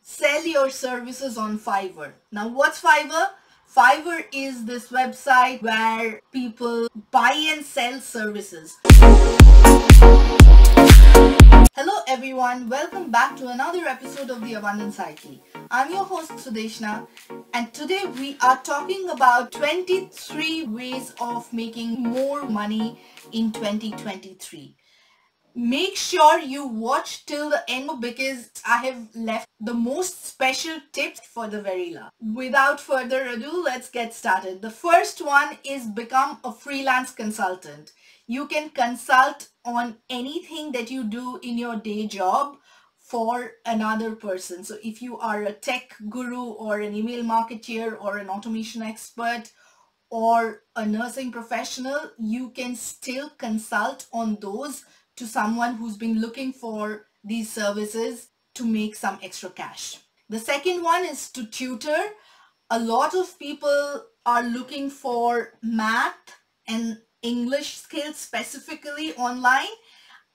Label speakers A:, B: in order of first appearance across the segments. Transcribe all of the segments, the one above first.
A: Sell your services on Fiverr. Now, what's Fiverr? Fiverr is this website where people buy and sell services. Hello everyone, welcome back to another episode of the Abundance Psyche. I'm your host Sudeshna, and today we are talking about 23 ways of making more money in 2023. Make sure you watch till the end because I have left the most special tips for the very last. Without further ado, let's get started. The first one is become a freelance consultant. You can consult on anything that you do in your day job for another person. So if you are a tech guru or an email marketeer or an automation expert or a nursing professional, you can still consult on those to someone who's been looking for these services to make some extra cash. The second one is to tutor. A lot of people are looking for math and English skills specifically online.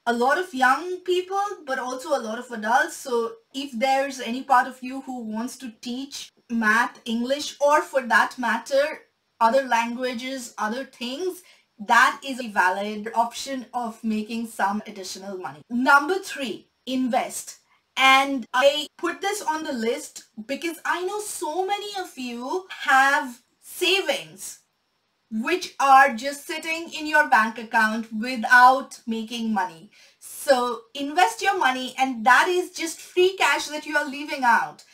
A: A lot of young people, but also a lot of adults. So if there's any part of you who wants to teach math, English, or for that matter, other languages, other things, that is a valid option of making some additional money. Number 3, invest. And I put this on the list because I know so many of you have savings which are just sitting in your bank account without making money. So invest your money, and that is just free cash that you are leaving out.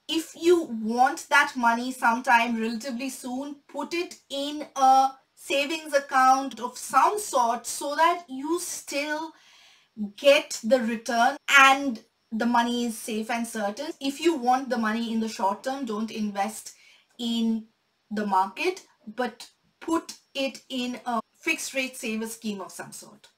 A: If you want that money sometime relatively soon, put it in a savings account of some sort so that you still get the return and the money is safe and certain. If you want the money in the short term, don't invest in the market, but put it in a fixed rate saver scheme of some sort.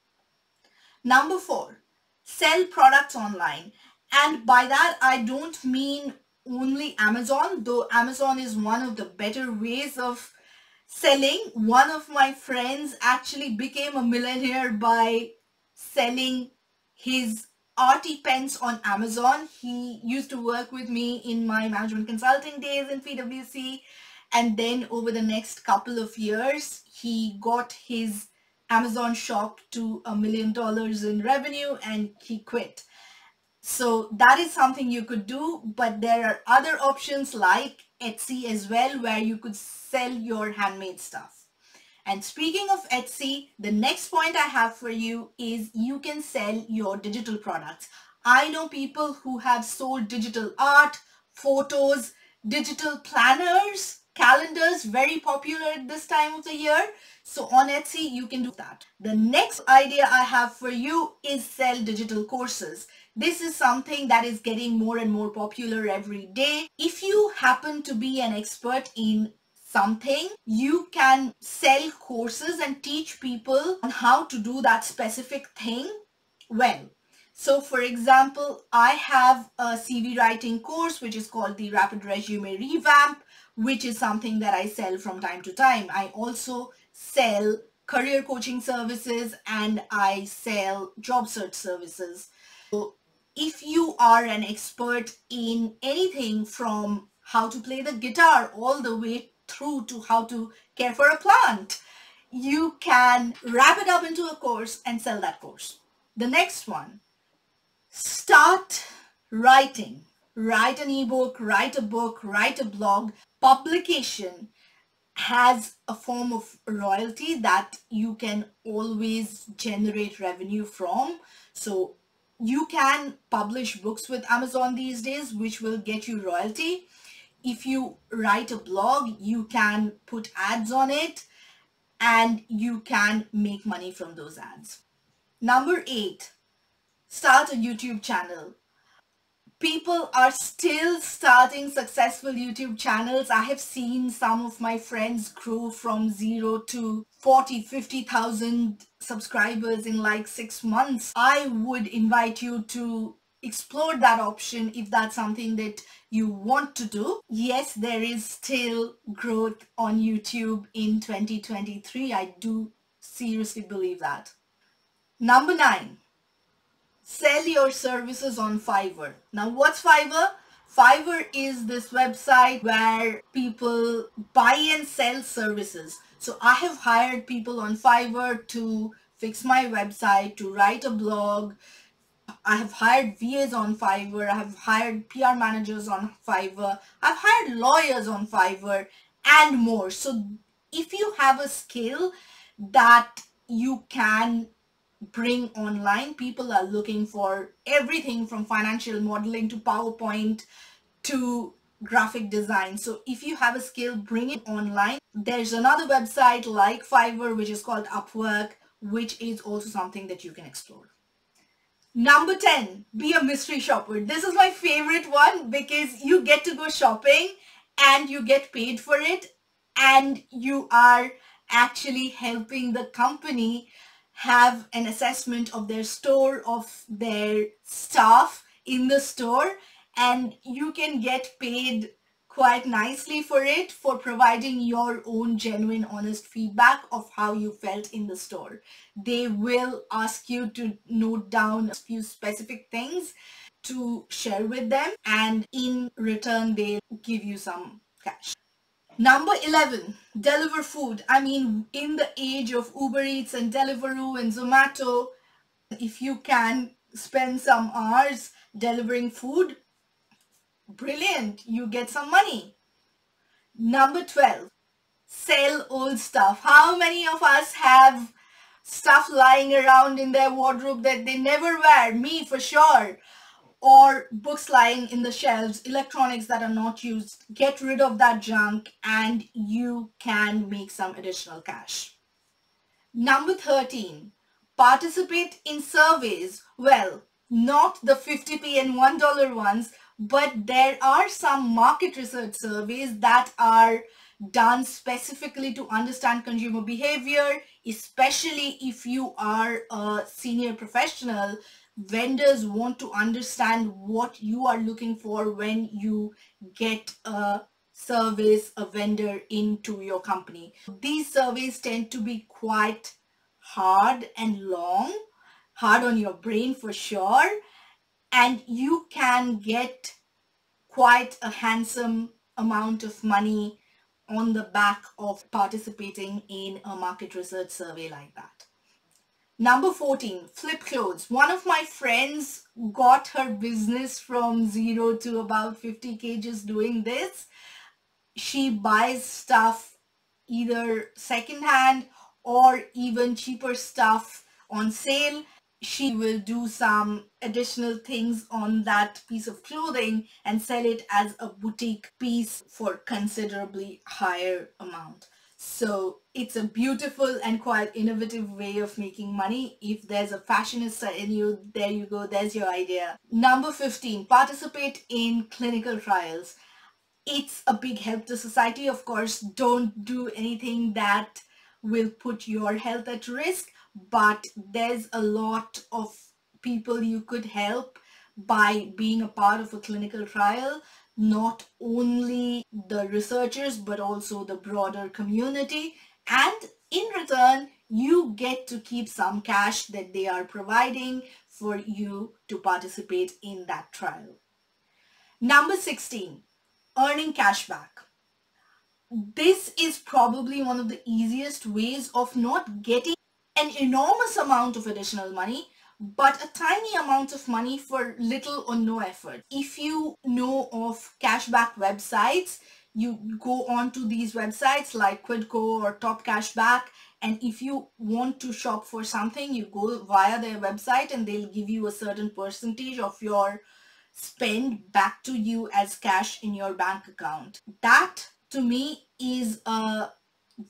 A: Number 4, sell products online. And by that, I don't mean only Amazon, though Amazon is one of the better ways of selling. One of my friends actually became a millionaire by selling his arty pens on Amazon. He used to work with me in my management consulting days in PwC, and then over the next couple of years he got his Amazon shop to $1 million in revenue and he quit. So that is something you could do, but there are other options like Etsy as well, where you could sell your handmade stuff. And speaking of Etsy, the next point I have for you is you can sell your digital products. I know people who have sold digital art, photos, digital planners, calendars, very popular at this time of the year. So on Etsy, you can do that. The next idea I have for you is sell digital courses. This is something that is getting more and more popular every day. If you happen to be an expert in something, you can sell courses and teach people on how to do that specific thing well. So for example, I have a CV writing course which is called the Rapid Resume Revamp, which is something that I sell from time to time. I also sell career coaching services and I sell job search services. So if you are an expert in anything from how to play the guitar all the way through to how to care for a plant, you can wrap it up into a course and sell that course. The next one, start writing. Write an ebook, write a book, write a blog. Publication has a form of royalty that you can always generate revenue from. So you can publish books with Amazon these days, which will get you royalty. If you write a blog, you can put ads on it and you can make money from those ads. Number 8, start a YouTube channel. People are still starting successful YouTube channels. I have seen some of my friends grow from 0 to 40, 50,000 subscribers in like 6 months. I would invite you to explore that option if that's something that you want to do. Yes, there is still growth on YouTube in 2023. I do seriously believe that. Number 9. Sell your services on Fiverr. Now, what's Fiverr? Fiverr is this website where people buy and sell services. So I have hired people on Fiverr to fix my website, to write a blog. I have hired VAs on Fiverr. I have hired PR managers on Fiverr. I've hired lawyers on Fiverr and more. So if you have a skill that you can bring online, people are looking for everything from financial modeling to PowerPoint to graphic design. So if you have a skill, bring it online. There's another website like Fiverr, which is called Upwork, which is also something that you can explore. Number 10, be a mystery shopper. This is my favorite one because you get to go shopping and you get paid for it, and you are actually helping the company have an assessment of their store, of their staff in the store, and you can get paid quite nicely for it, for providing your own genuine, honest feedback of how you felt in the store. They will ask you to note down a few specific things to share with them, and in return, they'll give you some cash. Number 11, deliver food. I mean, in the age of Uber Eats and Deliveroo and Zomato, if you can spend some hours delivering food, brilliant, you get some money. Number 12, sell old stuff. How many of us have stuff lying around in their wardrobe that they never wear? Me for sure. Or books lying in the shelves, electronics that are not used. Get rid of that junk and you can make some additional cash. Number 13, participate in surveys. Well, not the 50p and $1 ones, but there are some market research surveys that are done specifically to understand consumer behavior, especially if you are a senior professional. Vendors want to understand what you are looking for when you get a service, a vendor into your company. These surveys tend to be quite hard and long, hard on your brain for sure, and you can get quite a handsome amount of money on the back of participating in a market research survey like that. Number 14, flip clothes. One of my friends got her business from zero to about 50K just doing this. She buys stuff either secondhand or even cheaper stuff on sale. She will do some additional things on that piece of clothing and sell it as a boutique piece for considerably higher amount. So it's a beautiful and quite innovative way of making money. If there's a fashionista in you, there you go, there's your idea. Number 15, participate in clinical trials. It's a big help to society. Of course, don't do anything that will put your health at risk, but there's a lot of people you could help by being a part of a clinical trial. Not only the researchers, but also the broader community. And in return, you get to keep some cash that they are providing for you to participate in that trial. Number 16, earning cash back. This is probably one of the easiest ways of not getting an enormous amount of additional money, but a tiny amount of money for little or no effort. If you know of cashback websites, you go on to these websites like Quidco or Top Cashback, and if you want to shop for something, you go via their website and they'll give you a certain percentage of your spend back to you as cash in your bank account. That to me is a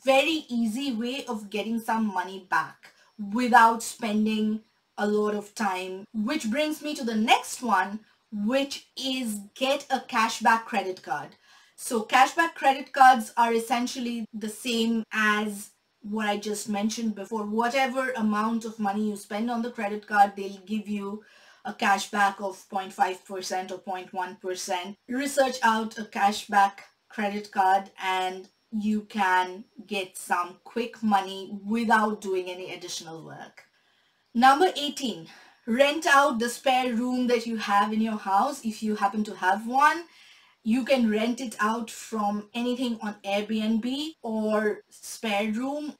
A: very easy way of getting some money back without spending a lot of time. Which brings me to the next one, which is get a cashback credit card. So cashback credit cards are essentially the same as what I just mentioned before. Whatever amount of money you spend on the credit card, they'll give you a cashback of 0.5% or 0.1%. Research out a cashback credit card and you can get some quick money without doing any additional work. Number 18, Rent out the spare room that you have in your house if you happen to have one. You can rent it out from anything on Airbnb or spare room,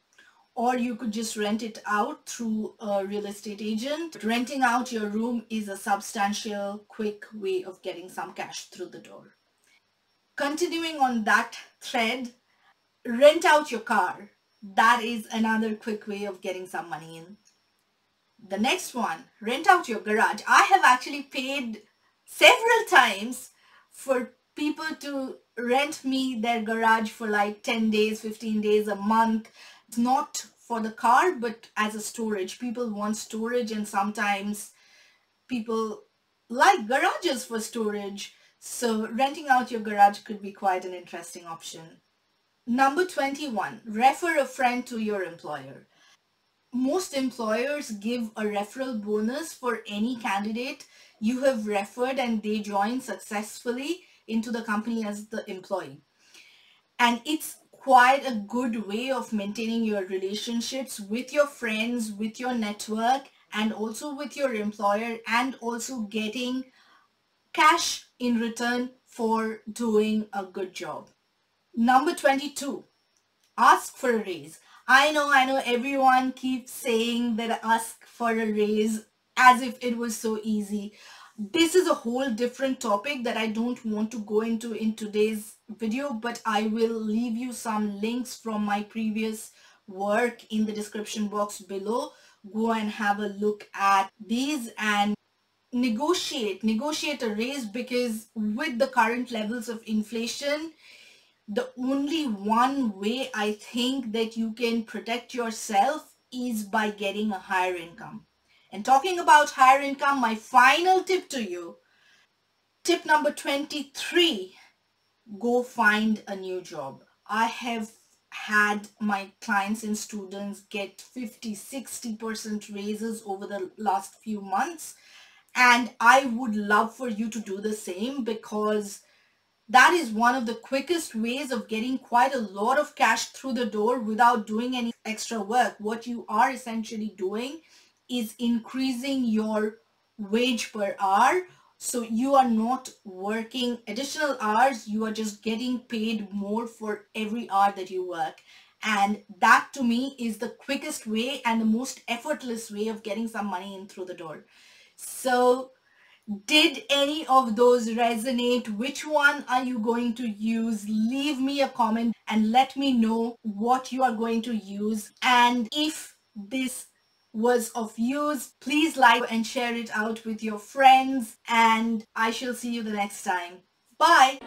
A: or you could just rent it out through a real estate agent. Renting out your room is a substantial, quick way of getting some cash through the door. Continuing on that thread, rent out your car. That is another quick way of getting some money in. The next one, rent out your garage. I have actually paid several times for people to rent me their garage for like 10 days, 15 days, a month. It's not for the car, but as a storage. People want storage, and sometimes people like garages for storage. So renting out your garage could be quite an interesting option. Number 21, refer a friend to your employer. Most employers give a referral bonus for any candidate you have referred and they join successfully into the company as the employee. And it's quite a good way of maintaining your relationships with your friends, with your network, and also with your employer, and also getting cash in return for doing a good job. Number 22, ask for a raise. I know everyone keeps saying that ask for a raise as if it was so easy. This is a whole different topic that I don't want to go into in today's video, but I will leave you some links from my previous work in the description box below. Go and have a look at these and negotiate a raise, because with the current levels of inflation, the only one way I think that you can protect yourself is by getting a higher income. And talking about higher income, my final tip to you, tip number 23, go find a new job. I have had my clients and students get 50-60% raises over the last few months, and I would love for you to do the same, because that is one of the quickest ways of getting quite a lot of cash through the door without doing any extra work. What you are essentially doing is increasing your wage per hour. So you are not working additional hours, you are just getting paid more for every hour that you work. And that to me is the quickest way and the most effortless way of getting some money in through the door. So did any of those resonate? Which one are you going to use? Leave me a comment and let me know what you are going to use. And if this was of use, please like and share it out with your friends. And I shall see you the next time. Bye.